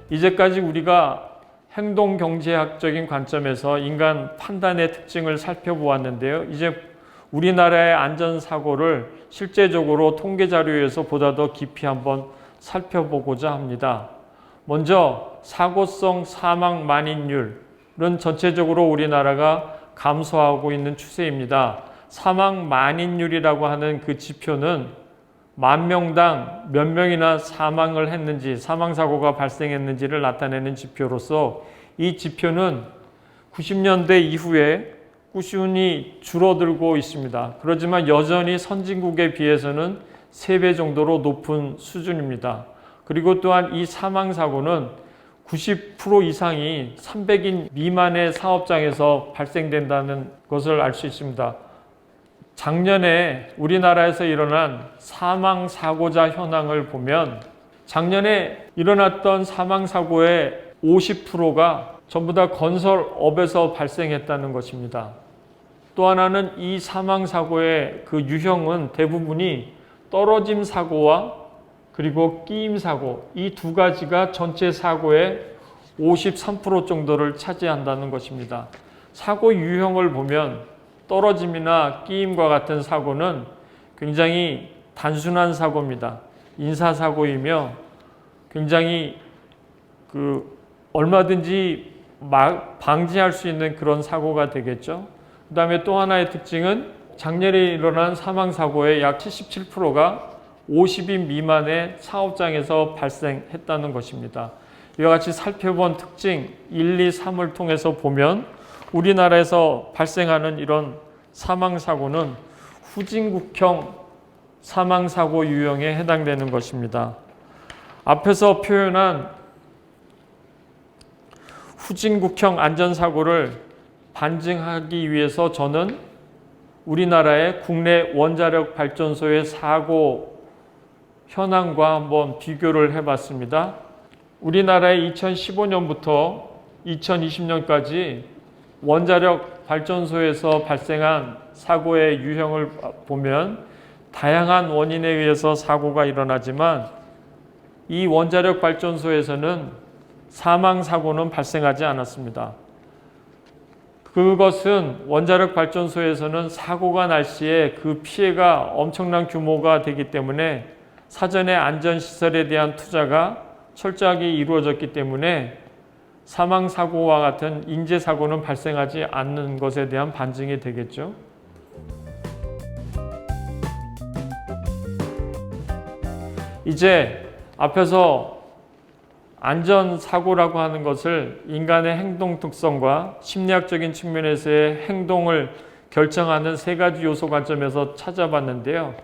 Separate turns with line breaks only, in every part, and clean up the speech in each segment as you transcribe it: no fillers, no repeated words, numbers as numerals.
이제까지 우리가 행동경제학적인 관점에서 인간 판단의 특징을 살펴보았는데요. 이제 우리나라의 안전사고를 실제적으로 통계자료에서 보다 더 깊이 한번 살펴보고자 합니다. 먼저 사고성 사망 만인율은 전체적으로 우리나라가 감소하고 있는 추세입니다. 사망 만인율이라고 하는 그 지표는 만 명당 몇 명이나 사망을 했는지, 사망사고가 발생했는지를 나타내는 지표로서 이 지표는 90년대 이후에 꾸준히 줄어들고 있습니다. 그렇지만 여전히 선진국에 비해서는 3배 정도로 높은 수준입니다. 그리고 또한 이 사망사고는 90% 이상이 300인 미만의 사업장에서 발생된다는 것을 알 수 있습니다. 작년에 우리나라에서 일어난 사망사고자 현황을 보면 작년에 일어났던 사망사고의 50%가 전부 다 건설업에서 발생했다는 것입니다. 또 하나는 이 사망사고의 그 유형은 대부분이 떨어짐 사고와 그리고 끼임 사고, 이 두 가지가 전체 사고의 53% 정도를 차지한다는 것입니다. 사고 유형을 보면 떨어짐이나 끼임과 같은 사고는 굉장히 단순한 사고입니다. 인사사고이며 굉장히 얼마든지 방지할 수 있는 그런 사고가 되겠죠. 그 다음에 또 하나의 특징은 작년에 일어난 사망사고의 약 77%가 50인 미만의 사업장에서 발생했다는 것입니다. 이와 같이 살펴본 특징 1, 2, 3을 통해서 보면 우리나라에서 발생하는 이런 사망사고는 후진국형 사망사고 유형에 해당되는 것입니다. 앞에서 표현한 후진국형 안전사고를 반증하기 위해서 저는 우리나라의 국내 원자력 발전소의 사고 현황과 한번 비교를 해봤습니다. 우리나라의 2015년부터 2020년까지 원자력 발전소에서 발생한 사고의 유형을 보면 다양한 원인에 의해서 사고가 일어나지만 이 원자력 발전소에서는 사망사고는 발생하지 않았습니다. 그것은 원자력 발전소에서는 사고가 날 시에 그 피해가 엄청난 규모가 되기 때문에 사전에 안전시설에 대한 투자가 철저하게 이루어졌기 때문에 사망사고와 같은 인재사고는 발생하지 않는 것에 대한 반증이 되겠죠. 이제 앞에서 안전사고라고 하는 것을 인간의 행동 특성과 심리학적인 측면에서의 행동을 결정하는 3가지 요소 관점에서 찾아봤는데요.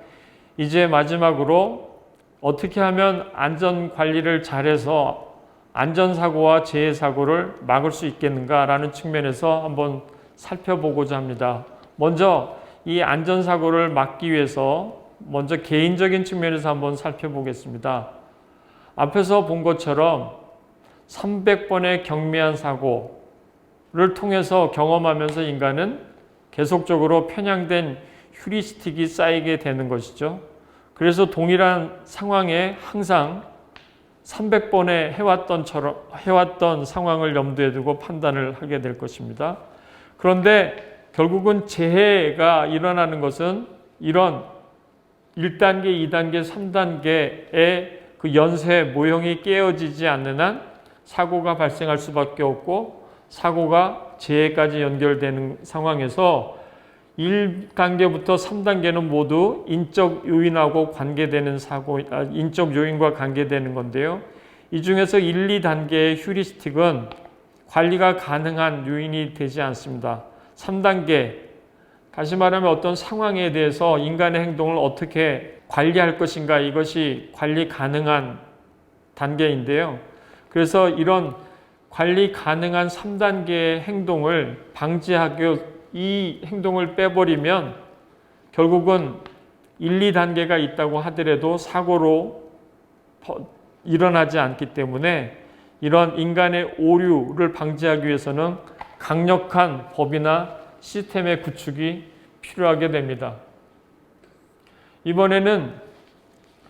이제 마지막으로 어떻게 하면 안전관리를 잘해서 안전사고와 재해사고를 막을 수 있겠는가라는 측면에서 한번 살펴보고자 합니다. 먼저 이 안전사고를 막기 위해서 먼저 개인적인 측면에서 한번 살펴보겠습니다. 앞에서 본 것처럼 300번의 경미한 사고를 통해서 경험하면서 인간은 계속적으로 편향된 휴리스틱이 쌓이게 되는 것이죠. 그래서 동일한 상황에 항상 300번에 해왔던 상황을 염두에 두고 판단을 하게 될 것입니다. 그런데 결국은 재해가 일어나는 것은 이런 1단계, 2단계, 3단계의 그 연쇄 모형이 깨어지지 않는 한 사고가 발생할 수밖에 없고 사고가 재해까지 연결되는 상황에서 1단계부터 3단계는 모두 인적 요인하고 관계되는 인적 요인과 관계되는 건데요. 이 중에서 1, 2단계의 휴리스틱은 관리가 가능한 요인이 되지 않습니다. 3단계, 다시 말하면 어떤 상황에 대해서 인간의 행동을 어떻게 관리할 것인가, 이것이 관리 가능한 단계인데요. 그래서 이런 관리 가능한 3단계의 행동을 방지하기, 이 행동을 빼버리면 결국은 1, 2단계가 있다고 하더라도 사고로 일어나지 않기 때문에 이런 인간의 오류를 방지하기 위해서는 강력한 법이나 시스템의 구축이 필요하게 됩니다. 이번에는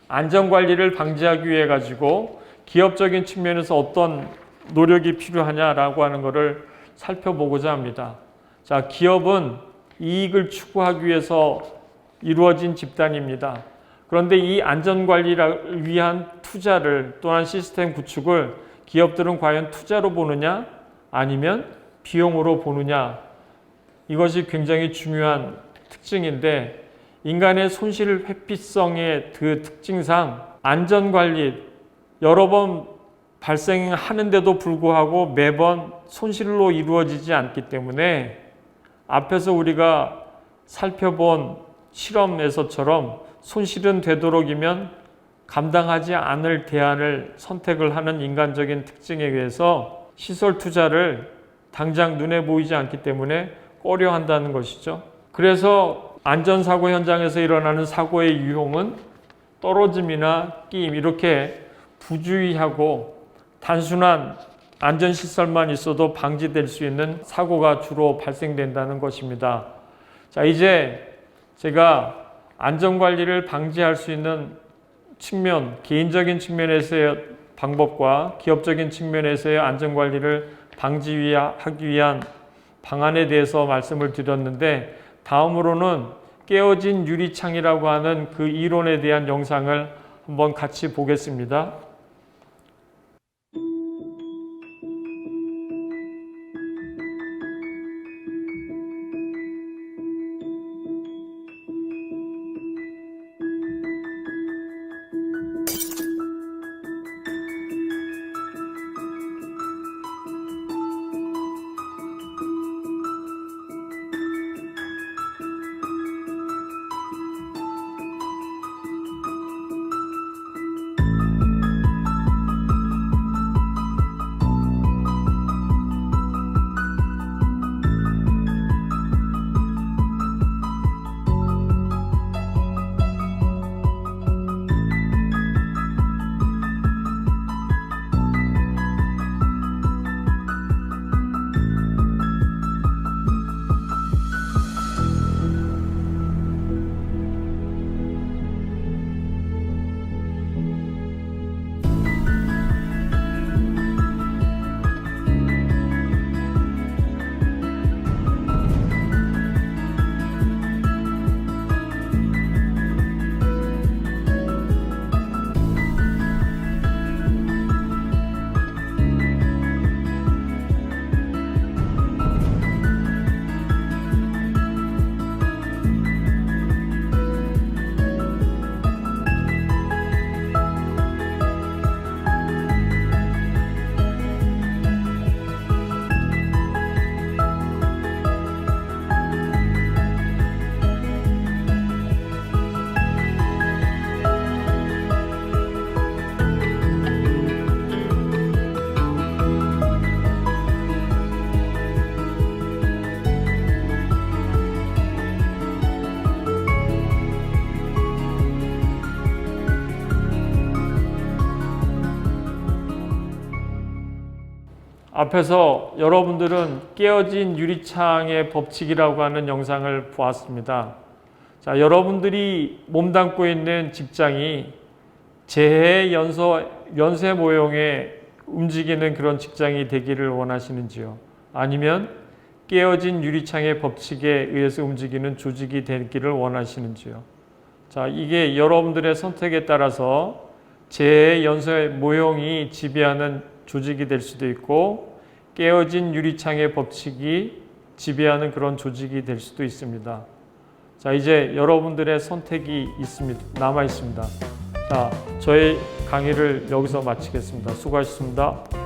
안전관리를 방지하기 위해 가지고 기업적인 측면에서 어떤 노력이 필요하냐라고 하는 것을 살펴보고자 합니다. 자, 기업은 이익을 추구하기 위해서 이루어진 집단입니다. 그런데 이 안전관리를 위한 투자를 또한 시스템 구축을 기업들은 과연 투자로 보느냐 아니면 비용으로 보느냐, 이것이 굉장히 중요한 특징인데, 인간의 손실 회피성의 그 특징상 안전관리 여러 번 발생하는데도 불구하고 매번 손실로 이루어지지 않기 때문에 앞에서 우리가 살펴본 실험에서처럼 손실은 되도록이면 감당하지 않을 대안을 선택을 하는 인간적인 특징에 의해서 시설 투자를 당장 눈에 보이지 않기 때문에 꺼려 한다는 것이죠. 그래서 안전사고 현장에서 일어나는 사고의 유형은 떨어짐이나 끼임, 이렇게 부주의하고 단순한 안전시설만 있어도 방지될 수 있는 사고가 주로 발생된다는 것입니다. 자, 이제 제가 안전관리를 방지할 수 있는 측면, 개인적인 측면에서의 방법과 기업적인 측면에서의 안전관리를 방지하기 위한 방안에 대해서 말씀을 드렸는데, 다음으로는 깨어진 유리창이라고 하는 그 이론에 대한 영상을 한번 같이 보겠습니다. 앞에서 여러분들은 깨어진 유리창의 법칙이라고 하는 영상을 보았습니다. 자, 여러분들이 몸담고 있는 직장이 재해 연쇄 모형에 움직이는 그런 직장이 되기를 원하시는지요? 아니면 깨어진 유리창의 법칙에 의해서 움직이는 조직이 되기를 원하시는지요? 자, 이게 여러분들의 선택에 따라서 재해 연쇄 모형이 지배하는 조직이 될 수도 있고, 깨어진 유리창의 법칙이 지배하는 그런 조직이 될 수도 있습니다. 자, 이제 여러분들의 선택이 남아 있습니다. 자, 저의 강의를 여기서 마치겠습니다. 수고하셨습니다.